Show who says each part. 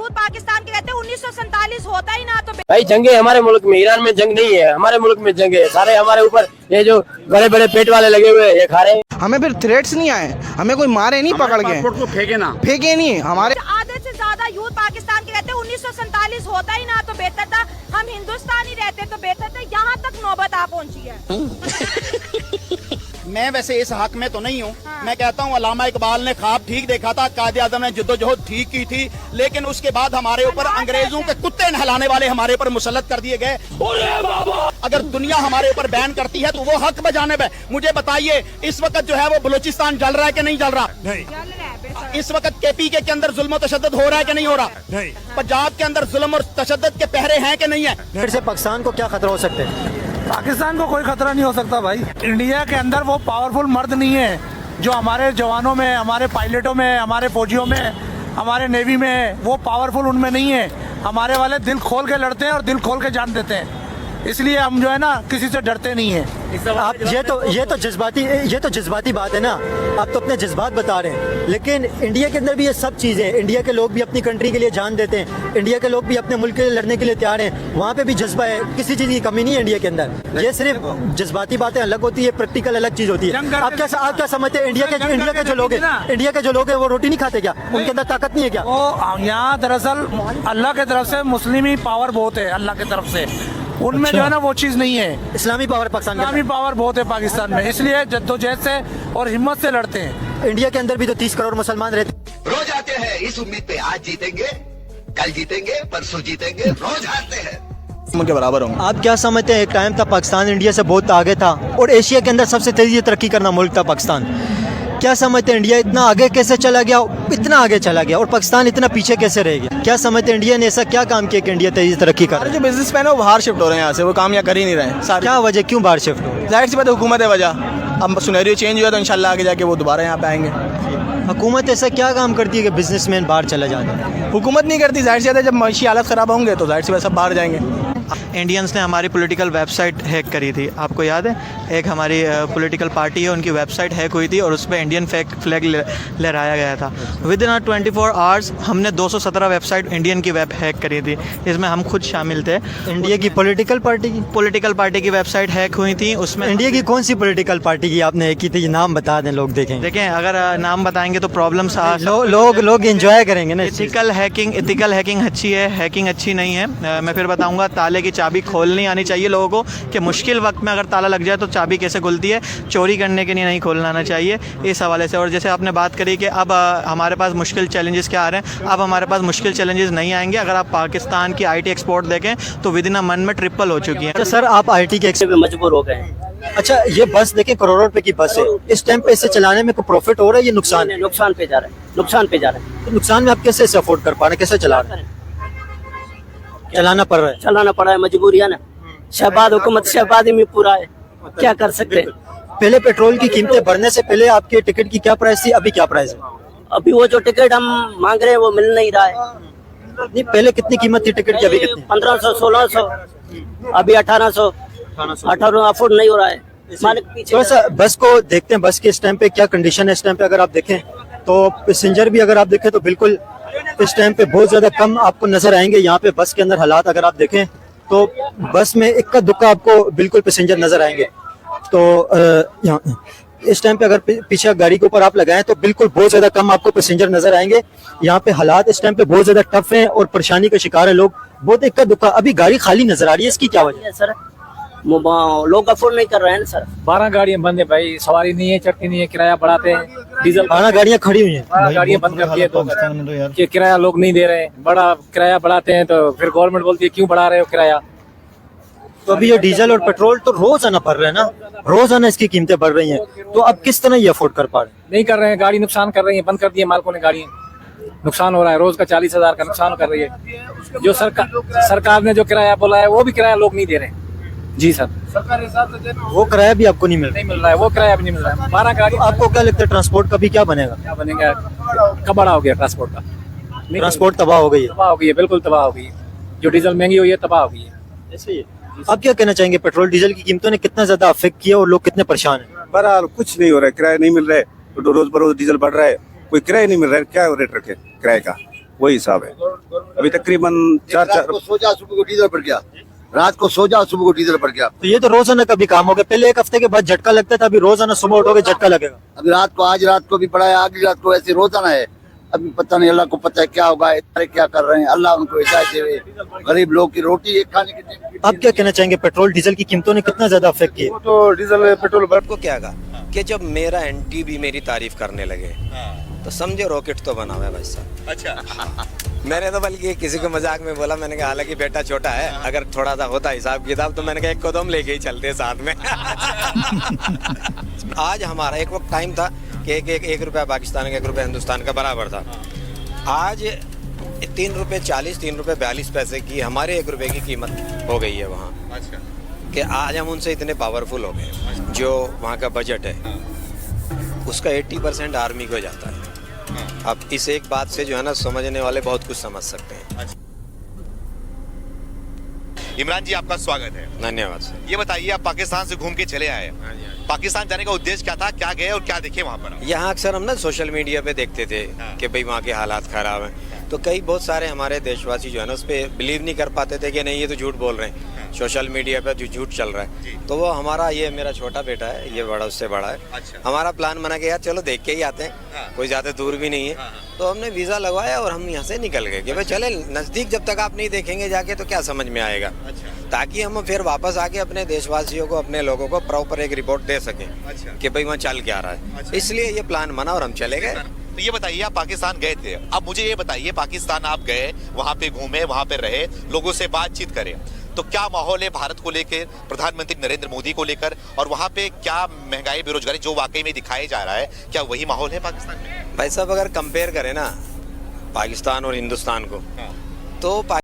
Speaker 1: Youth Pakistan के कहते हैं 1947 होता ही ना तो
Speaker 2: भाई जंगे हमारे मुल्क में, ईरान में जंग नहीं है, हमारे मुल्क में जंग है। सारे हमारे ऊपर ये जो बड़े बड़े पेट वाले लगे हुए ये खा रहे हैं।
Speaker 3: हमें फिर थ्रेट्स नहीं आए, हमें कोई मारे नहीं पकड़ के,
Speaker 4: को
Speaker 3: फेंके नहीं हमारे।
Speaker 1: आधे से ज्यादा यूथ पाकिस्तान के कहते हैं 1947 होता ही ना तो बेहतर था, हम हिंदुस्तान ही रहते तो बेहतर था। यहाँ तक नौबत आ पहुँची है।
Speaker 4: मैं वैसे इस हक में तो नहीं हूँ। मैं कहता हूँ अल्लामा इकबाल ने ख्वाब ठीक देखा था, कायदे आज़म ने जद्दोजहद ठीक की थी, लेकिन उसके बाद हमारे ऊपर अंग्रेजों के कुत्ते नहलाने वाले हमारे ऊपर मुसल्लत कर दिए गए। अगर दुनिया हमारे ऊपर बैन करती है तो वो हक बजाने में। मुझे बताइए इस वक्त जो है वो बलूचिस्तान जल रहा है कि नहीं जल रहा? नहीं। इस वक्त केपीके के अंदर जुल्म और तशद्दुद हो रहा है कि नहीं हो रहा? नहीं। पंजाब के अंदर जुल्म और तशद्दुद के पहरे हैं कि नहीं है?
Speaker 5: फिर से पाकिस्तान को क्या खतरा हो सकता है?
Speaker 6: पाकिस्तान को कोई खतरा नहीं हो सकता भाई। इंडिया के अंदर वो पावरफुल मर्द नहीं है जो हमारे जवानों में, हमारे पायलटों में, हमारे फौजियों में, हमारे नेवी में, वो पावरफुल उनमें नहीं है। हमारे वाले दिल खोल के लड़ते हैं और दिल खोल के जान देते हैं, इसलिए हम जो है ना किसी से डरते नहीं हैं।
Speaker 5: आप ये तो जज्बाती बात है ना, आप तो अपने जज्बात बता रहे हैं, लेकिन इंडिया के अंदर भी ये सब चीज़ें, इंडिया के लोग भी अपनी कंट्री के लिए जान देते हैं, इंडिया के लोग भी अपने मुल्क के लिए लड़ने के लिए तैयार हैं, वहाँ पे भी जज्बा है, किसी चीज़ की कमी नहीं है इंडिया के अंदर। ये सिर्फ जज्बाती बातें अलग होती है, प्रैक्टिकल अलग चीज़ होती है। आप क्या समझते हैं इंडिया के जो लोग हैं वो रोटी नहीं खाते क्या? उनके अंदर ताकत नहीं है क्या?
Speaker 6: वो यहाँ दरअसल अल्लाह की तरफ से मुस्लिम ही पावर बहुत है, अल्लाह की तरफ से उनमें जो है ना वो चीज़ नहीं है।
Speaker 5: इस्लामी पावर पाकिस्तान,
Speaker 6: इस्लामी पावर बहुत है पाकिस्तान में, इसलिए जद्दोजहद से और हिम्मत से लड़ते हैं।
Speaker 5: इंडिया के अंदर भी तो 30 करोड़ मुसलमान रहते।
Speaker 7: रोज आते हैं इस उम्मीद पे, आज जीतेंगे, कल जीतेंगे, परसों जीतेंगे, रोज हारते हैं।
Speaker 3: उनके बराबर होंगे।
Speaker 5: आप क्या समझते हैं, एक टाइम था पाकिस्तान इंडिया से बहुत आगे था और एशिया के अंदर सबसे तेजी से तरक्की करना मुल्क था पाकिस्तान। क्या समझते हैं इंडिया इतना आगे कैसे चला गया, इतना आगे चला गया और पाकिस्तान इतना पीछे कैसे रह गया? क्या समझते हैं इंडिया ने ऐसा क्या काम किया कि इंडिया तेजी से तरक्की कर रहा है?
Speaker 3: जो बिजनेसमैन है वो बाहर शिफ्ट हो रहे हैं यहाँ से, वो काम यहाँ कर ही नहीं रहे हैं।
Speaker 5: क्या वजह, क्यों बाहर शिफ्ट हो?
Speaker 3: जाहिर सी बात है हुकूमत है वजह। अब सिनेरियो चेंज हुआ तो इंशाल्लाह आगे जाके वो दोबारा यहाँ पे आएंगे।
Speaker 5: हुकूमत ऐसा क्या काम करती है कि बिजनेसमैन बाहर चला जाता है?
Speaker 3: हुकूमत नहीं करती, जाहिर सी बात है जब माशी हालत ख़राब होंगे तो जाहिर सी बात सब बाहर जाएंगे।
Speaker 8: इंडियंस ने हमारी पॉलिटिकल वेबसाइट हैक करी थी, आपको याद है? एक हमारी पॉलिटिकल पार्टी है, उनकी वेबसाइट हैक हुई थी और उस पर इंडियन फ्लैग लहराया गया था। विद इन 24 आवर्स हमने 217 वेबसाइट इंडियन की वेब हैक करी थी, इसमें हम खुद शामिल थे।
Speaker 5: इंडिया की पॉलिटिकल पार्टी की
Speaker 8: वेबसाइट हैक हुई थी। उसमें
Speaker 5: इंडिया की कौन सी पॉलिटिकल पार्टी की आपने हैक की थी? नाम बता दें, लोग देखें।
Speaker 8: अगर नाम बताएंगे तो प्रॉब्लम्स
Speaker 5: लोग एंजॉय करेंगे ना।
Speaker 8: इथिकल हैकिंग अच्छी है, हैकिंग अच्छी नहीं है। मैं फिर बताऊंगा। ताले की चाबी खोलनी आनी चाहिए लोगों को कि मुश्किल वक्त में अगर ताला लग जाए तो चाबी कैसे खुलती है, चोरी करने के लिए नहीं खोलना आना चाहिए, इस हवाले से। और जैसे आपने बात करी कि अब हमारे पास मुश्किल चैलेंजेस क्या आ रहे हैं, अब हमारे पास मुश्किल चैलेंजेस नहीं आएंगे। अगर आप पाकिस्तान की IT एक्सपोर्ट देखें तो विद इन अ मंथ में ट्रिपल हो चुकी है।
Speaker 5: तो सर आप IT के एक्सपोर्ट
Speaker 2: में मजबूर हो गए हैं।
Speaker 5: अच्छा, ये बस देखें करोड़ों रुपए की बस है, इस टाइम पे इसे चलाने में कोई प्रॉफिट हो रहा है? ये नुकसान है?
Speaker 2: नुकसान पे जा रहे हैं, नुकसान पे जा रहे हैं।
Speaker 5: तो नुकसान में आप कैसे इसे अफोर्ड कर पा रहे हैं, कैसे चला रहे हैं? चलाना पड़ रहा है,
Speaker 2: मजबूरी है ना। शहबाज हुकूमत शहबाजी में पूरा है, क्या कर सकते हैं।
Speaker 5: पहले पेट्रोल की कीमतें बढ़ने से पहले आपके टिकट की क्या प्राइस थी, अभी क्या प्राइस है?
Speaker 2: अभी वो जो टिकट हम मांग रहे हैं वो मिल नहीं रहा है।
Speaker 5: नहीं, पहले कितनी कीमत थी टिकट की, अभी कितनी?
Speaker 2: 1500 1600, अभी 1800 अफोर्ड नहीं हो रहा है।
Speaker 5: थोड़ा सा बस को देखते हैं, बस के इस टाइम पे क्या कंडीशन है। इस टाइम पे अगर आप देखें तो पैसेंजर भी अगर आप देखें तो बिल्कुल इस टाइम पे बहुत ज्यादा कम आपको नजर आएंगे। यहाँ पे बस के अंदर हालात अगर आप देखें तो बस में इक्का दुक्का आपको बिल्कुल पैसेंजर नजर आएंगे। तो यहाँ इस टाइम पे अगर पीछे गाड़ी के ऊपर आप लगाएं तो बिल्कुल बहुत ज्यादा कम आपको पैसेंजर नजर आएंगे। यहाँ पे हालात इस टाइम पे बहुत ज्यादा टफ हैं और परेशानी का शिकार है लोग, बहुत इक्का दुक्का। अभी गाड़ी खाली नजर आ रही है, इसकी क्या वजह है सर?
Speaker 2: लोग अफोर्ड नहीं कर रहे हैं सर।
Speaker 9: 12 गाड़ियां बंद है भाई, सवारी नहीं है, चढ़ती नहीं है, किराया बढ़ाते हैं, डीजल
Speaker 5: 12 गाड़ियां खड़ी हुई हैं,
Speaker 9: 12 गाड़ियां बंद कर दी है कि किराया लोग नहीं दे रहे हैं। बड़ा किराया बढ़ाते हैं तो फिर गवर्नमेंट बोलती है क्यों बढ़ा रहे हो किराया।
Speaker 5: तो अभी ये डीजल और पेट्रोल तो रोजाना बढ़ रहे हैं ना, रोजाना इसकी कीमतें बढ़ रही हैं, तो अब किस तरह ये अफोर्ड कर पा रहे हैं?
Speaker 9: नहीं कर रहे हैं, गाड़ी नुकसान कर रही है, बंद कर दी है मालकों ने गाड़ियां, नुकसान हो रहा है, रोज का 40,000 का नुकसान कर रही है। जो सरकार ने जो किराया बोला है वो भी किराया लोग नहीं दे रहे हैं। जी सर, सरकारी हिसाब से वो
Speaker 5: किराया भी आपको नहीं मिल
Speaker 9: रहा है, वो किराया भी नहीं मिल रहा है। 12 गाड़ी।
Speaker 5: आपको क्या लगता है ट्रांसपोर्ट का भी क्या बनेगा?
Speaker 9: क्या बनेगा, कब बड़ा हो गया ट्रांसपोर्ट का,
Speaker 5: ट्रांसपोर्ट तबाह हो गई है,
Speaker 9: बिल्कुल तबाह हो गई है। जो डीजल महंगी हुई है तबाह हो गई है।
Speaker 5: ऐसे ही आप क्या कहना चाहेंगे, पेट्रोल डीजल की कीमतों ने कितना ज्यादा अफेक्ट किया और लोग कितने परेशान हैं?
Speaker 10: बहरहाल कुछ नहीं हो रहा है, किराया नहीं मिल रहा है, तो रोज बरोज डीजल बढ़ रहा है, कोई किराया नहीं मिल रहा है, क्या रेट रखे किराए का, वही हिसाब है। अभी तकरीबन चार
Speaker 7: रात को सो जा सुबह को डीजल पड़ गया, रात को सो जा सुबह को डीजल पड़ गया।
Speaker 5: तो ये तो रोजाना का भी काम हो गया, पहले एक हफ्ते के बाद झटका लगता था, अभी रोजाना सुबह उठोगे झटका लगेगा।
Speaker 7: अभी रात को, आज रात को भी पड़ा है, अगली रात को, ऐसे रोजाना है। अभी पता नहीं, अल्लाह को पता है क्या होगा, इतने क्या कर रहे हैं, अल्लाह उनको हिदायत देवे। गरीब लोग की रोटी एक खाने की।
Speaker 5: आप क्या कहना चाहेंगे, पेट्रोल डीजल की कीमतों ने कितना ज्यादा अफेक्ट किया?
Speaker 10: तो डीजल पेट्रोल
Speaker 11: को क्या कहा कि जब मेरा एंटी भी मेरी तारीफ करने लगे तो समझो रॉकेट तो बना हुआ है भाई साहब।
Speaker 4: अच्छा।
Speaker 11: मैंने तो बल्कि किसी को मजाक में बोला, मैंने कहा हालांकि बेटा छोटा है, अगर थोड़ा सा होता हिसाब किताब तो मैंने कहा एक कदम लेके ही चलते साथ में। आज हमारा एक वक्त टाइम था कि एक रुपया पाकिस्तान का 1 रुपया हिंदुस्तान का बराबर था। आज 3 रुपये 40, 3 रुपये 42 पैसे की हमारे 1 रुपये की कीमत हो गई है वहाँ।
Speaker 4: अच्छा।
Speaker 11: कि आज हम उनसे इतने पावरफुल हो गए। जो वहाँ का बजट है उसका 80% आर्मी को जाता है। अब इस एक बात से जो है ना, समझने वाले बहुत कुछ समझ सकते हैं।
Speaker 4: इमरान जी, आपका स्वागत है।
Speaker 11: धन्यवाद सर।
Speaker 4: ये बताइए, आप पाकिस्तान से घूम के चले आए, पाकिस्तान जाने का उद्देश्य क्या था, क्या गए और क्या देखे वहाँ पर?
Speaker 11: यहाँ अक्सर हम ना सोशल मीडिया पे देखते थे कि भाई वहाँ के हालात खराब हैं, तो कई बहुत सारे हमारे देशवासी जो है ना उस पर बिलीव नहीं कर पाते थे कि नहीं ये तो झूठ बोल रहे हैं, सोशल मीडिया पे जो झूठ चल रहा है। तो वो हमारा, ये मेरा छोटा बेटा है, ये बड़ा उससे बड़ा है।
Speaker 4: अच्छा।
Speaker 11: हमारा प्लान बना के यार चलो देख के ही आते हैं, कोई ज़्यादा दूर भी नहीं है। तो हमने वीज़ा लगवाया और हम यहाँ से निकल गए कि भाई चले नज़दीक, जब तक आप नहीं देखेंगे जाके तो क्या समझ में आएगा, ताकि हम फिर वापस आके अपने देशवासियों को, अपने लोगों को प्रॉपर एक रिपोर्ट दे सकें कि भाई वहाँ चल क्या रहा है। इसलिए ये प्लान बना और हम चले गए।
Speaker 4: तो ये बताइए, आप पाकिस्तान गए थे, अब मुझे ये बताइए, पाकिस्तान आप गए, वहाँ पे घूमे, वहाँ पे रहे, लोगों से बातचीत करें, तो क्या माहौल है भारत को लेकर, प्रधानमंत्री नरेंद्र मोदी को लेकर, और वहाँ पे क्या महंगाई, बेरोजगारी जो वाकई में दिखाई जा रहा है, क्या वही माहौल है पाकिस्तान में?
Speaker 11: भाई साहब, अगर कंपेयर करें ना पाकिस्तान और हिंदुस्तान को, तो